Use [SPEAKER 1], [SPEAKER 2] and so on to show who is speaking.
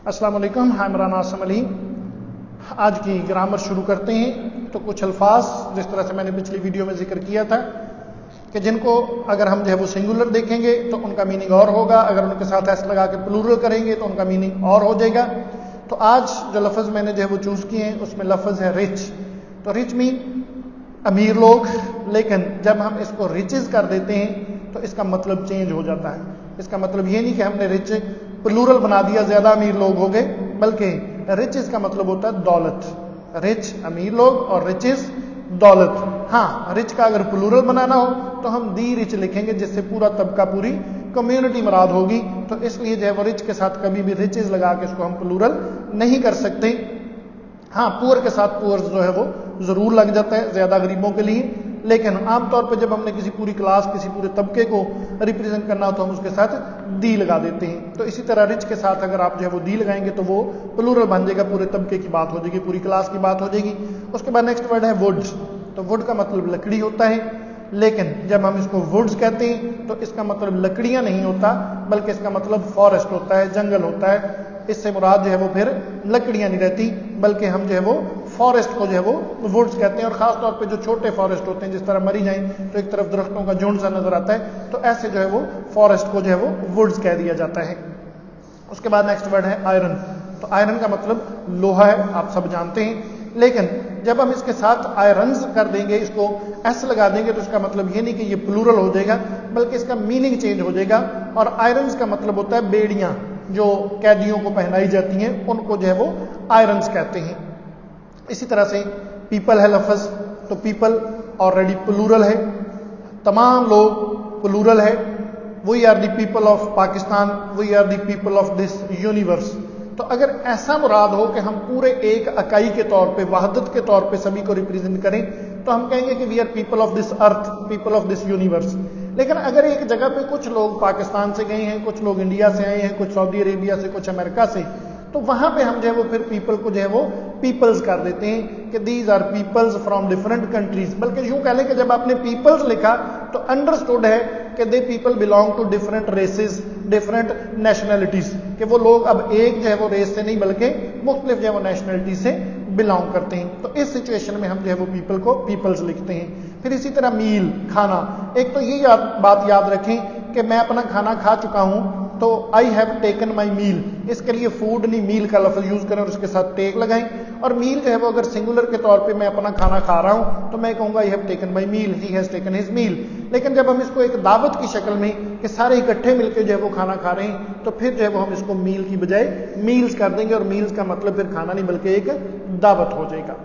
[SPEAKER 1] अस्सलाम वालेकुम, हाँ इमरान आसम अली। आज की ग्रामर शुरू करते हैं। तो कुछ अल्फाज जिस तरह से मैंने पिछली वीडियो में जिक्र किया था कि जिनको अगर हम जो है वो सिंगुलर देखेंगे तो उनका मीनिंग और होगा, अगर उनके साथ एस लगा के प्लूरल करेंगे तो उनका मीनिंग और हो जाएगा। तो आज जो लफ्ज़ मैंने जो है वो चूज़ किए हैं उसमें लफ्ज़ है रिच। तो रिच मीन अमीर लोग, लेकिन जब हम इसको रिचेस कर देते हैं तो इसका मतलब चेंज हो जाता है। इसका मतलब ये नहीं कि हमने रिच प्लूरल बना दिया, ज्यादा अमीर लोग हो गए, बल्कि रिचेस का मतलब होता है दौलत। रिच अमीर लोग और रिचेस दौलत। हाँ, रिच का अगर प्लूरल बनाना हो तो हम दी रिच लिखेंगे, जिससे पूरा तबका, पूरी कम्युनिटी मुराद होगी। तो इसलिए जो है वो रिच के साथ कभी भी रिचेस लगा के इसको हम प्लूरल नहीं कर सकते। हाँ, पुअर के साथ पुअर जो है वो जरूर लग जाता है ज्यादा गरीबों के लिए, लेकिन आमतौर पर जब हमने किसी पूरी क्लास, किसी पूरे तबके को रिप्रेजेंट करना हो तो हम उसके साथ दी लगा देते हैं। तो इसी तरह रिच के साथ अगर आप जो है वो दी लगाएंगे तो वो प्लूरल बन जाएगा, पूरे तबके की बात हो जाएगी, पूरी क्लास की बात हो जाएगी। उसके बाद नेक्स्ट वर्ड है वुड। तो वुड का मतलब लकड़ी होता है, लेकिन जब हम इसको वुड्स कहते हैं तो इसका मतलब लकड़ियां नहीं होता, बल्कि इसका मतलब फॉरेस्ट होता है, जंगल होता है। इससे मुराद जो है वो फिर लकड़ियां नहीं रहती, बल्कि हम जो है वो फॉरेस्ट को जो है वो वुड्स कहते हैं। और खास तौर पे जो छोटे फॉरेस्ट होते हैं, जिस तरह मरी जाएं तो एक तरफ दरख्तों का झुंड सा नजर आता है, तो ऐसे जो है वो फॉरेस्ट को जो है वो वुड्स कह दिया जाता है। उसके बाद नेक्स्ट वर्ड है आयरन। तो आयरन का मतलब लोहा है, आप सब जानते हैं, लेकिन जब हम इसके साथ आयरन्स कर देंगे, इसको एस लगा देंगे, तो इसका मतलब ये नहीं कि ये प्लूरल हो जाएगा, बल्कि इसका मीनिंग चेंज हो जाएगा। और आयरन्स का मतलब होता है बेड़ियां, जो कैदियों को पहनाई जाती हैं, उनको जो है वो आयरन्स कहते हैं। इसी तरह से पीपल है लफ्ज। तो पीपल ऑलरेडी प्लूरल है, तमाम लोग प्लूरल है। We are the people of Pakistan, we are the people of this universe. तो अगर ऐसा मुराद हो कि हम पूरे एक इकाई के तौर पे, वहदत के तौर पे सभी को रिप्रेजेंट करें, तो हम कहेंगे कि we are people of this earth, people of this universe. लेकिन अगर एक जगह पे कुछ लोग पाकिस्तान से गए हैं, कुछ लोग इंडिया से आए हैं, कुछ सऊदी अरेबिया से, कुछ अमेरिका से, तो वहां पे हम जो है वो फिर पीपल को जो है वो पीपल्स कर देते हैं कि these are peoples from different countries. बल्कि यूं कह लें कि जब आपने पीपल्स लिखा तो अंडरस्टूड है कि they people belong to different races, different nationalities, कि वो लोग अब एक जो है वो रेस से नहीं बल्कि मुख्तलिफ जो है वो नेशनलिटी से बिलोंग करते हैं। तो इस सिचुएशन में हम जो है वो पीपल को पीपल्स लिखते हैं। फिर इसी तरह मील, खाना। एक तो ये बात याद रखें कि मैं अपना खाना खा चुका हूं, तो आई हैव टेकन माई मील। इसके लिए फूड नहीं, मील का लफ्ज यूज करें और उसके साथ टेक लगाएं। और मील जो है वो अगर सिंगुलर के तौर पे मैं अपना खाना खा रहा हूं तो मैं कहूंगा I have taken my meal, he has taken his meal. लेकिन जब हम इसको एक दावत की शक्ल में कि सारे इकट्ठे मिलकर जो है वो खाना खा रहे हैं, तो फिर जो है वो हम इसको मील की बजाय मील्स कर देंगे, और मील्स का मतलब फिर खाना नहीं बल्कि एक दावत हो जाएगा।